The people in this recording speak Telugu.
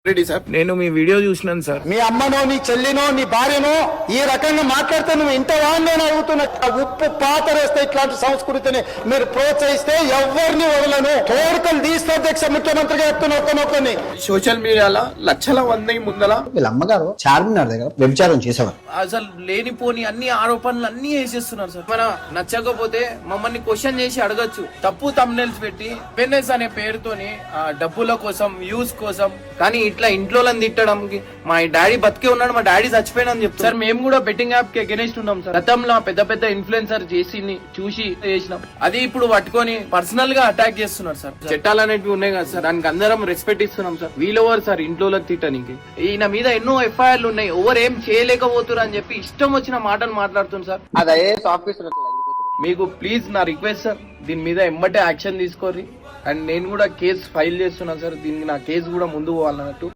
రెడ్డి సార్, నేను మీ వీడియో చూసినాను సార్. మీ అమ్మనో నీ చెల్లినో నీ భార్యనో ఈ రకంగా మాట్లాడితే నువ్వు ఇంత వాడిని అడుగుతున్నా. ఉప్పు పాతరేస్తే ఇట్లాంటి సంస్కృతిని మీరు ప్రోత్సహిస్తే ఎవరిని వదలను. కోరికలు తీస్తే అధ్యక్ష ముఖ్యమంత్రిగా చెప్తున్నా ఒక్కనొక్కని. సోషల్ మీడియాలో లక్షల మంది ముందల వీళ్ళ అమ్మగారు చార్మినార్ దగ్గర వ్యభిచారం చేసేవారు. అసలు లేనిపోని అన్ని ఆరోపణలు అన్ని వేసేస్తున్నారు సార్. మన నచ్చకపోతే మమ్మల్ని క్వశ్చన్ చేసి అడగచ్చు. తప్పు తమ్నెల్స్ పెట్టి ఫిట్నెస్ అనే పేరుతోని డబ్బుల కోసం వ్యూస్ కోసం, కానీ ఇట్లా ఇంట్లో తిట్టడానికి మా డాడీ బతికే ఉన్నాడు, మా డాడీ చచ్చిపోయినా చెప్తారు సార్. మేము కూడా బెట్టింగ్ యాప్ కి అగెనిస్ట్ ఉన్నాం సార్. గతంలో పెద్ద పెద్ద ఇన్ఫ్లుయెన్సర్ చేసి చూసి చేసినాం. అది ఇప్పుడు పట్టుకొని పర్సనల్ గా అటాక్ చేస్తున్నారు సార్. చట్టాలు అనేవి ఉన్నాయి కదా సార్, దానికి అందరం రెస్పెక్ట్ ఇస్తున్నాం సార్. వీళ్ళెవరు సార్ ఇంట్లో తిట్టడానికి? ఈయన మీద ఎన్నో ఎఫ్ఐఆర్లు ఉన్నాయి, ఎవరు ఏం చేయలేకపోతున్నారు అని చెప్పి ఇష్టం వచ్చిన మాటలు మాట్లాడుతున్నారు సార్. మీకు ప్లీజ్ నా రిక్వెస్ట్ సార్, దీని మీద ఎమ్మటే యాక్షన్ తీసుకోర్రి. అండ్ నేను కూడా కేసు ఫైల్ చేస్తున్నాను సార్. దీనికి నా కేసు కూడా ముందు పోవాలన్నట్టు.